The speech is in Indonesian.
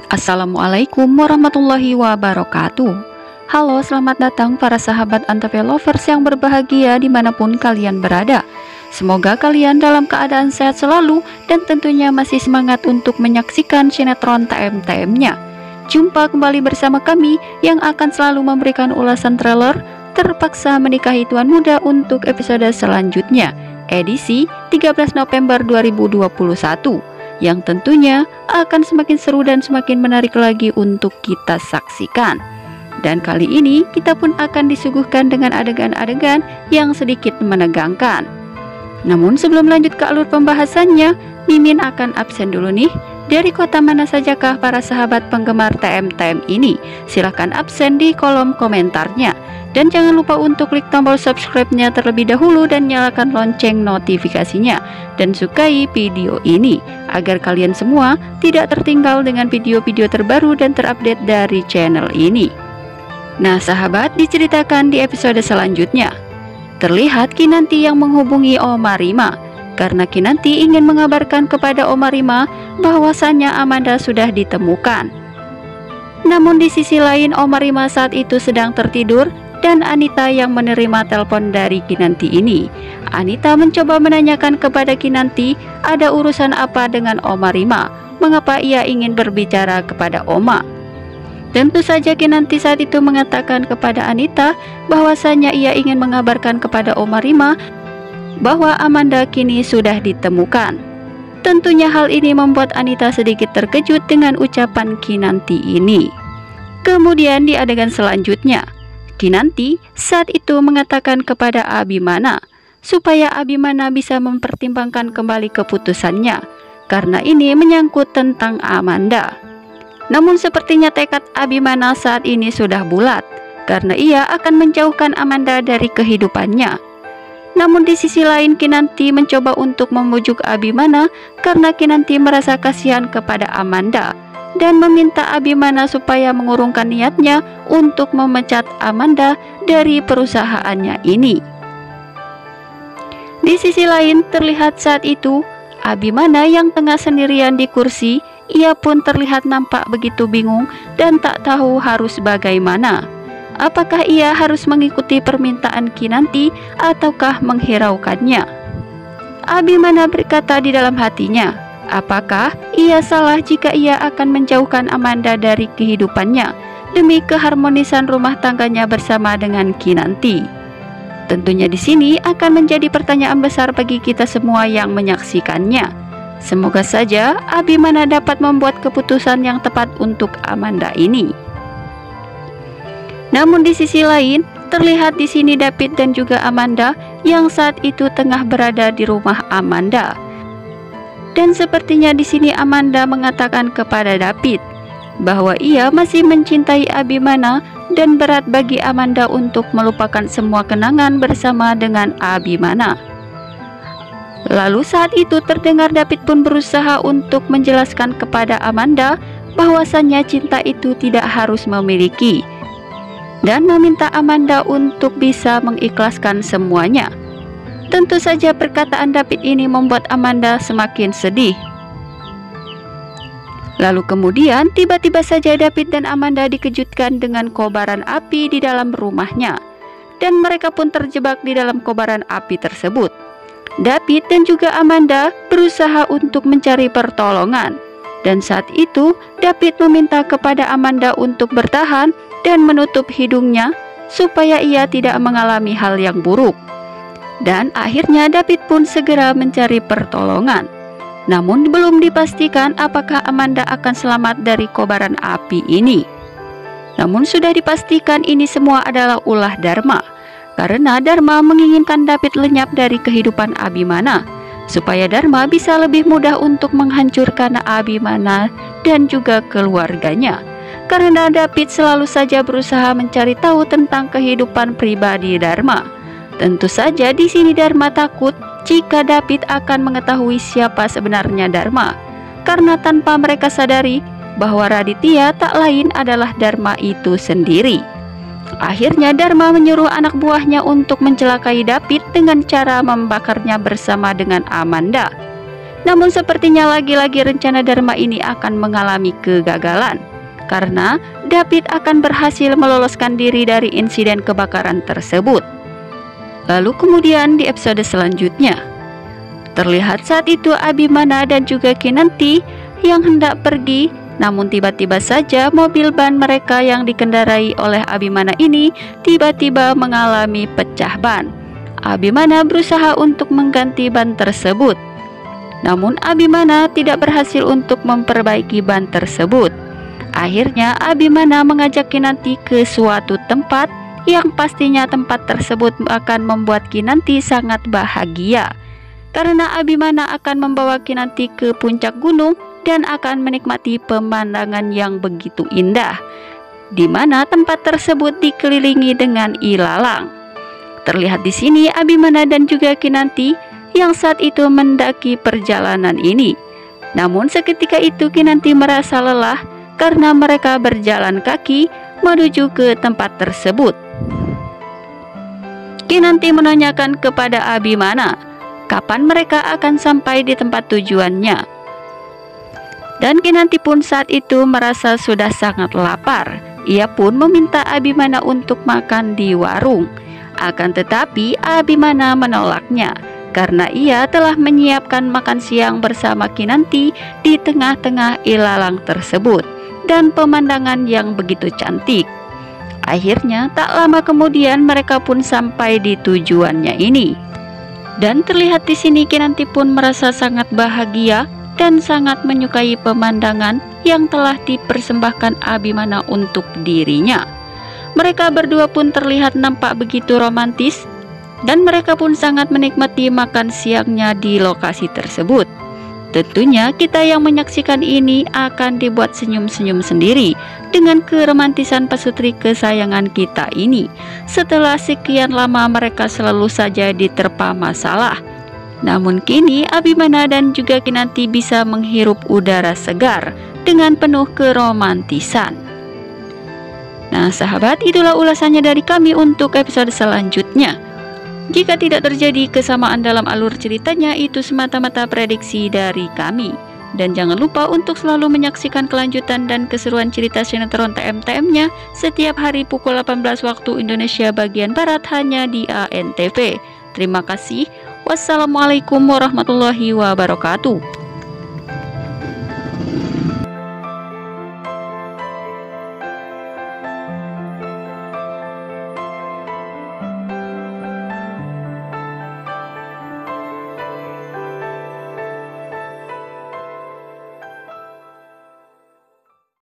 Assalamualaikum warahmatullahi wabarakatuh. Halo, selamat datang para sahabat Antv Lovers yang berbahagia dimanapun kalian berada. Semoga kalian dalam keadaan sehat selalu dan tentunya masih semangat untuk menyaksikan sinetron TM-TM-nya. Jumpa kembali bersama kami yang akan selalu memberikan ulasan trailer Terpaksa Menikahi Tuan Muda untuk episode selanjutnya, edisi 13 November 2021. Yang tentunya akan semakin seru dan semakin menarik lagi untuk kita saksikan. Dan kali ini kita pun akan disuguhkan dengan adegan-adegan yang sedikit menegangkan. Namun sebelum lanjut ke alur pembahasannya, Mimin akan absen dulu nih. Dari kota mana sajakah para sahabat penggemar TM-TM ini? Silahkan absen di kolom komentarnya. Dan jangan lupa untuk klik tombol subscribe-nya terlebih dahulu dan nyalakan lonceng notifikasinya. Dan sukai video ini agar kalian semua tidak tertinggal dengan video-video terbaru dan terupdate dari channel ini. Nah sahabat, diceritakan di episode selanjutnya. Terlihat Kinanti yang menghubungi Oma Rima karena Kinanti ingin mengabarkan kepada Oma Rima bahwasannya Amanda sudah ditemukan. Namun di sisi lain Oma Rima saat itu sedang tertidur dan Anita yang menerima telepon dari Kinanti ini. Anita mencoba menanyakan kepada Kinanti ada urusan apa dengan Oma Rima, mengapa ia ingin berbicara kepada Oma. Tentu saja Kinanti saat itu mengatakan kepada Anita bahwasanya ia ingin mengabarkan kepada Oma Rima bahwa Amanda kini sudah ditemukan. Tentunya hal ini membuat Anita sedikit terkejut dengan ucapan Kinanti ini. Kemudian di adegan selanjutnya, Kinanti saat itu mengatakan kepada Abimana supaya Abimana bisa mempertimbangkan kembali keputusannya karena ini menyangkut tentang Amanda. Namun sepertinya tekad Abimana saat ini sudah bulat karena ia akan menjauhkan Amanda dari kehidupannya. Namun di sisi lain Kinanti mencoba untuk membujuk Abimana karena Kinanti merasa kasihan kepada Amanda dan meminta Abimana supaya mengurungkan niatnya untuk memecat Amanda dari perusahaannya ini. Di sisi lain terlihat saat itu Abimana yang tengah sendirian di kursi, ia pun terlihat nampak begitu bingung dan tak tahu harus bagaimana. Apakah ia harus mengikuti permintaan Kinanti ataukah menghiraukannya? Abimana berkata di dalam hatinya, apakah ia salah jika ia akan menjauhkan Amanda dari kehidupannya demi keharmonisan rumah tangganya bersama dengan Kinanti? Tentunya di sini akan menjadi pertanyaan besar bagi kita semua yang menyaksikannya. Semoga saja Abimana dapat membuat keputusan yang tepat untuk Amanda ini. Namun di sisi lain, terlihat di sini David dan juga Amanda yang saat itu tengah berada di rumah Amanda. Dan sepertinya di sini Amanda mengatakan kepada David bahwa ia masih mencintai Abimana dan berat bagi Amanda untuk melupakan semua kenangan bersama dengan Abimana. Lalu saat itu terdengar David pun berusaha untuk menjelaskan kepada Amanda bahwasannya cinta itu tidak harus memiliki dan meminta Amanda untuk bisa mengikhlaskan semuanya. Tentu saja perkataan David ini membuat Amanda semakin sedih. Lalu kemudian tiba-tiba saja David dan Amanda dikejutkan dengan kobaran api di dalam rumahnya dan mereka pun terjebak di dalam kobaran api tersebut. David dan juga Amanda berusaha untuk mencari pertolongan dan saat itu David meminta kepada Amanda untuk bertahan dan menutup hidungnya supaya ia tidak mengalami hal yang buruk. Dan akhirnya David pun segera mencari pertolongan. Namun belum dipastikan apakah Amanda akan selamat dari kobaran api ini. Namun sudah dipastikan ini semua adalah ulah Dharma, karena Dharma menginginkan David lenyap dari kehidupan Abimana supaya Dharma bisa lebih mudah untuk menghancurkan Abimana dan juga keluarganya. Karena David selalu saja berusaha mencari tahu tentang kehidupan pribadi Dharma. Tentu saja di sini Dharma takut jika David akan mengetahui siapa sebenarnya Dharma, karena tanpa mereka sadari bahwa Raditya tak lain adalah Dharma itu sendiri. Akhirnya Dharma menyuruh anak buahnya untuk mencelakai David dengan cara membakarnya bersama dengan Amanda. Namun sepertinya lagi-lagi rencana Dharma ini akan mengalami kegagalan, karena David akan berhasil meloloskan diri dari insiden kebakaran tersebut. Lalu kemudian di episode selanjutnya, terlihat saat itu Abimana dan juga Kinanti yang hendak pergi, namun tiba-tiba saja mobil ban mereka yang dikendarai oleh Abimana ini tiba-tiba mengalami pecah ban. Abimana berusaha untuk mengganti ban tersebut, namun Abimana tidak berhasil untuk memperbaiki ban tersebut. Akhirnya Abimana mengajak Kinanti ke suatu tempat yang pastinya tempat tersebut akan membuat Kinanti sangat bahagia, karena Abimana akan membawa Kinanti ke puncak gunung dan akan menikmati pemandangan yang begitu indah, di mana tempat tersebut dikelilingi dengan ilalang. Terlihat di sini Abimana dan juga Kinanti yang saat itu mendaki perjalanan ini. Namun seketika itu Kinanti merasa lelah karena mereka berjalan kaki menuju ke tempat tersebut. Kinanti menanyakan kepada Abimana kapan mereka akan sampai di tempat tujuannya. Dan Kinanti pun saat itu merasa sudah sangat lapar. Ia pun meminta Abimana untuk makan di warung. Akan tetapi Abimana menolaknya, karena ia telah menyiapkan makan siang bersama Kinanti di tengah-tengah ilalang tersebut dan pemandangan yang begitu cantik. Akhirnya tak lama kemudian mereka pun sampai di tujuannya ini. Dan terlihat di sini Kinanti pun merasa sangat bahagia dan sangat menyukai pemandangan yang telah dipersembahkan Abimana untuk dirinya. Mereka berdua pun terlihat nampak begitu romantis, dan mereka pun sangat menikmati makan siangnya di lokasi tersebut. Tentunya kita yang menyaksikan ini akan dibuat senyum-senyum sendiri dengan keromantisan pasutri kesayangan kita ini. Setelah sekian lama mereka selalu saja diterpa masalah, namun kini Abimana dan juga Kinanti bisa menghirup udara segar dengan penuh keromantisan. Nah sahabat, itulah ulasannya dari kami untuk episode selanjutnya. Jika tidak terjadi kesamaan dalam alur ceritanya, itu semata-mata prediksi dari kami. Dan jangan lupa untuk selalu menyaksikan kelanjutan dan keseruan cerita sinetron TM-TM-nya setiap hari pukul 18 waktu Indonesia bagian Barat hanya di ANTV. Terima kasih. Wassalamualaikum warahmatullahi wabarakatuh.